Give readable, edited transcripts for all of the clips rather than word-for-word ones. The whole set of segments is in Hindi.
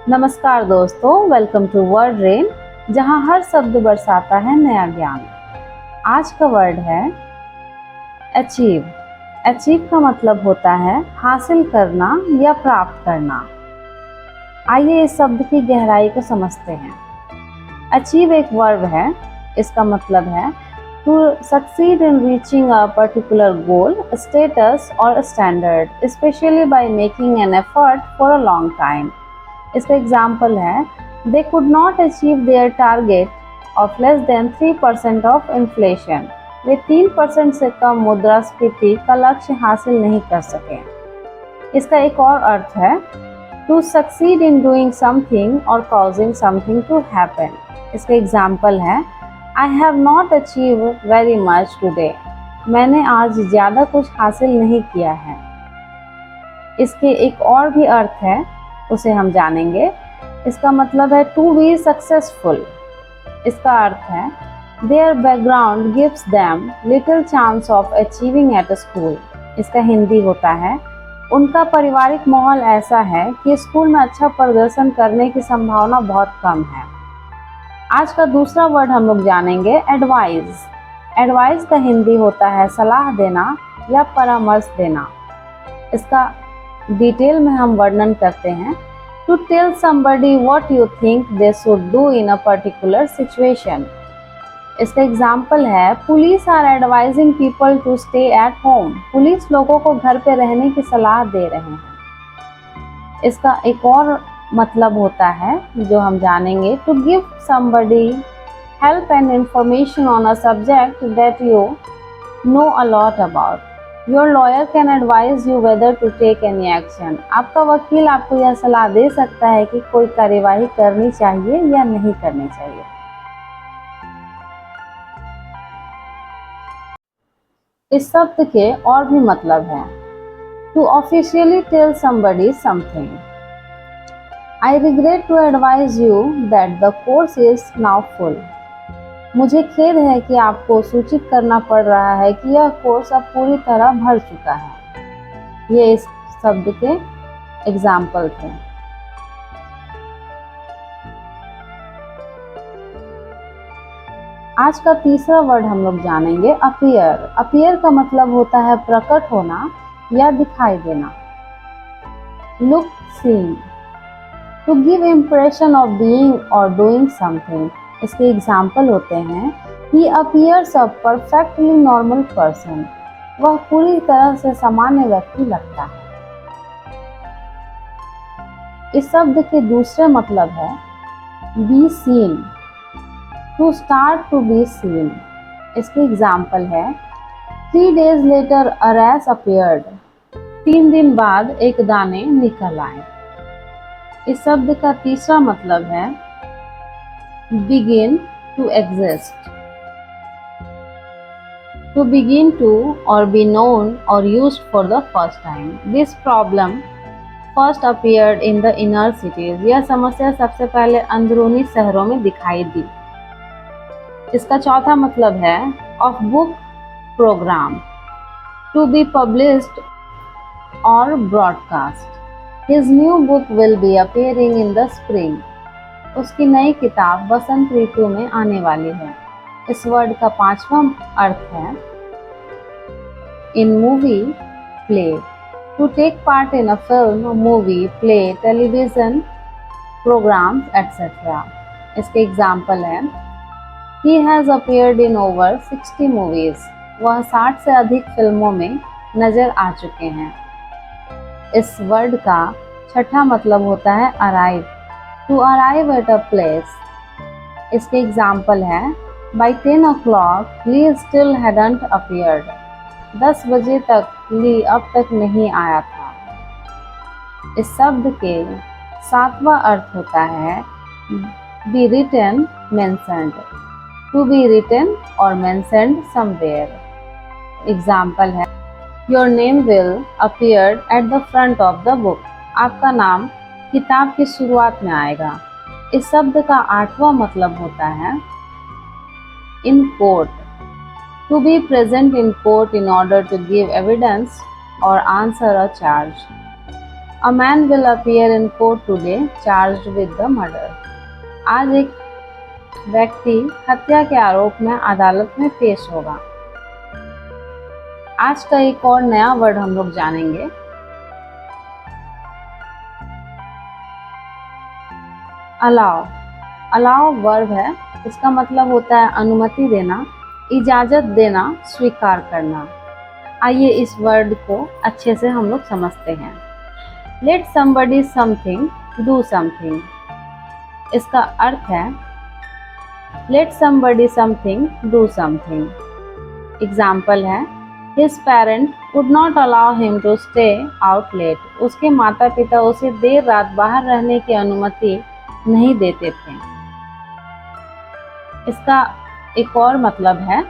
नमस्कार दोस्तों, वेलकम टू वर्ड रेन, जहां हर शब्द बरसाता है नया ज्ञान। आज का वर्ड है अचीव। अचीव का मतलब होता है हासिल करना या प्राप्त करना। आइए इस शब्द की गहराई को समझते हैं। अचीव एक वर्ब है। इसका मतलब है to succeed in reaching a particular goal, status और standard, specially by making an effort for a long time. इसका एग्जाम्पल है they could not achieve their target of less than 3% of inflation. वे 3% से कम मुद्रास्फीति का लक्ष्य हासिल नहीं कर सके। इसका एक और अर्थ है to succeed in doing something or causing something to happen. इसका एग्जाम्पल है I have not achieve very much today. मैंने आज ज़्यादा कुछ हासिल नहीं किया है। इसके एक और भी अर्थ है, उसे हम जानेंगे। इसका मतलब है टू बी सक्सेसफुल। इसका अर्थ है their background gives them little chance of achieving at school. इसका हिंदी होता है उनका पारिवारिक माहौल ऐसा है कि स्कूल में अच्छा प्रदर्शन करने की संभावना बहुत कम है। आज का दूसरा वर्ड हम लोग जानेंगे एडवाइस। एडवाइस का हिंदी होता है सलाह देना या परामर्श देना। इसका डिटेल में हम वर्णन करते हैं to tell somebody what you think they should do in a particular situation. इसका एग्जाम्पल है police are advising people to stay at home. Police लोगों को घर पे रहने की सलाह दे रहे हैं। इसका एक और मतलब होता है जो हम जानेंगे to give somebody help and information on a subject that you know a lot about. Your lawyer can advise you whether to take any action. आपका वकील आपको यह सलाह दे सकता है कि कोई कार्यवाही करनी चाहिए या नहीं करनी चाहिए। इस शब्द के और भी मतलब हैं to officially tell somebody something. I regret to advise you that the course is now full. मुझे खेद है कि आपको सूचित करना पड़ रहा है कि यह कोर्स अब पूरी तरह भर चुका है। ये इस शब्द के एग्जाम्पल थे। आज का तीसरा वर्ड हम लोग जानेंगे अपीयर। अपीयर का मतलब होता है प्रकट होना या दिखाई देना। Look seem, to give impression of being or doing something. इसके एग्जाम्पल होते हैं he appears a perfectly normal person. वह पूरी तरह से सामान्य व्यक्ति लगता है। इस शब्द के दूसरे मतलब है be seen, to start to be seen. इसके एग्जाम्पल है 3 days later a rash appeared. 3 दिन बाद एक दाने निकल आए। इस शब्द का तीसरा मतलब है begin to exist, to begin to or be known or used for the first time. This problem first appeared in the inner cities. यह समस्या सबसे पहले अंदरूनी शहरों में दिखाई दी। इसका चौथा मतलब है of book program, to be published or broadcast. His new book will be appearing in the spring. उसकी नई किताब बसंत ऋतु में आने वाली है। इस वर्ड का पांचवा अर्थ है in movie play, to take part in a film, movie, play, television programmes etcetera. इसके एग्जाम्पल है he has appeared in over 60 movies. वह 60 से अधिक फिल्मों में नजर आ चुके हैं। इस वर्ड का छठा मतलब होता है arrive, to arrive at a place. इसके एग्जाम्पल है by 10 o'clock Lee still hadn't appeared. 10 बजे तक ली अब तक नहीं आया था। इस शब्द के सातवां अर्थ होता है be written mentioned, to be written or mentioned somewhere. Example है your name will appear at the front of the book. आपका नाम किताब की शुरुआत में आएगा। इस शब्द का आठवां मतलब होता है in court, to be present in court in order to give evidence और answer a charge. A man will appear in court today charged with the murder. आज एक व्यक्ति हत्या के आरोप में अदालत में पेश होगा। आज का एक और नया वर्ड हम लोग जानेंगे। अलाउ। अलाउ वर्ब है, इसका मतलब होता है अनुमति देना, इजाजत देना, स्वीकार करना। आइए इस वर्ड को अच्छे से हम लोग समझते हैं। Let somebody something do something, इसका अर्थ है let somebody something do something. Example है, his parent would not allow him to stay out late, उसके माता पिता उसे देर रात बाहर रहने की अनुमति नहीं देते थे। इसका एक और मतलब है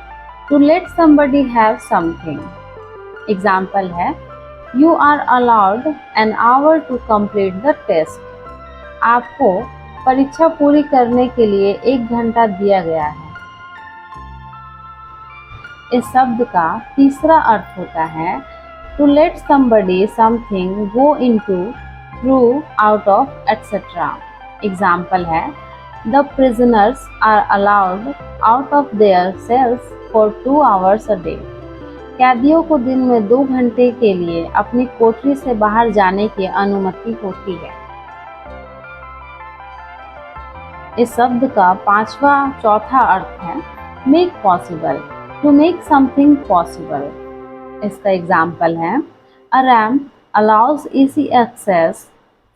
to let somebody have something. Example है, you are allowed an hour to complete the test, आपको परीक्षा पूरी करने के लिए 1 घंटा दिया गया है। इस शब्द का तीसरा अर्थ होता है to let somebody something go into, through, out of, etcetera. Example है, the prisoners are allowed out of their cells for 2 hours a day, कैदियों को दिन में 2 घंटे के लिए अपनी कोठरी से बाहर जाने की अनुमति होती है। इस शब्द का चौथा अर्थ है make possible, to make something possible. इसका एग्जाम्पल है, a ramp allows easy access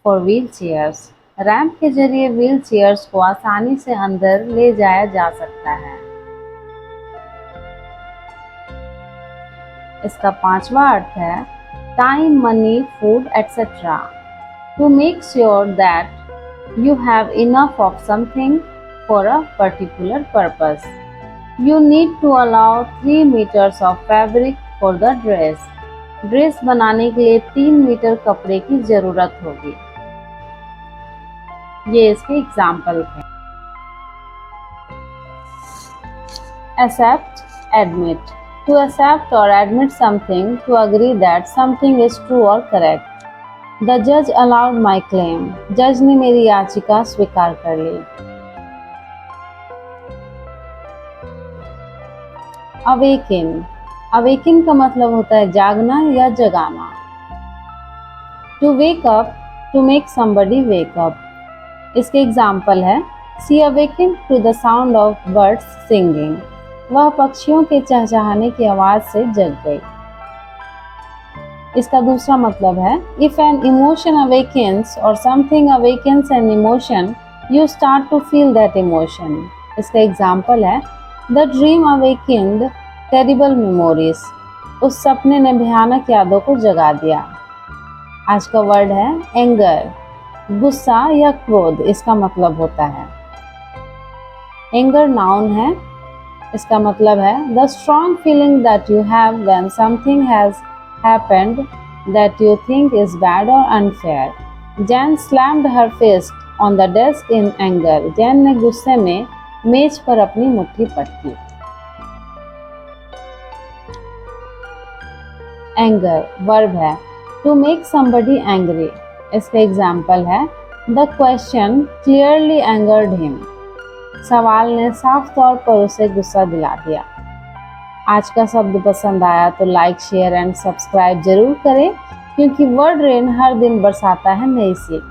for wheelchairs, ramp के जरिए व्हील चेयर्स को आसानी से अंदर ले जाया जा सकता है। इसका 5वां अर्थ है time, money, food, etcetera, to make sure that you have enough of something for a particular purpose. You need to allow 3 meters of fabric for the dress, dress बनाने के लिए 3 मीटर कपड़े की जरूरत होगी। ये इसके एग्जाम्पल हैं। Accept, admit, to accept or admit something, to agree that something is true or correct. The judge allowed my claim. जज ने मेरी याचिका स्वीकार कर ली। Awaken. Awaken का मतलब होता है जागना या जगाना। To wake up, to make somebody wake up. इसके एग्जाम्पल है, She awakened to the sound of birds singing. वह पक्षियों के चहचहाने की आवाज से जग गई। इसका दूसरा मतलब है, if an emotion awakens or something awakens an emotion, you start to feel that emotion. इसका एग्जाम्पल है, the dream awakened terrible memories, उस सपने ने भयानक यादों को जगा दिया। आज का वर्ड है एंगर, गुस्सा या क्रोध इसका मतलब होता है। एंगर नाउन है, इसका मतलब है the strong feeling that you have when something has happened that you think is bad और unfair. Jan slammed her fist on the desk in anger, Jan ने गुस्से में मेज पर अपनी मुट्ठी पटकी। एंगर वर्ब है, टू मेक समबडी एंग्री। इसका एग्जाम्पल है, the question clearly angered him, सवाल ने साफ तौर पर उसे गुस्सा दिला दिया। आज का शब्द पसंद आया तो लाइक, शेयर एंड सब्सक्राइब जरूर करें, क्योंकि वर्ड रेन हर दिन बरसाता है नई सीख।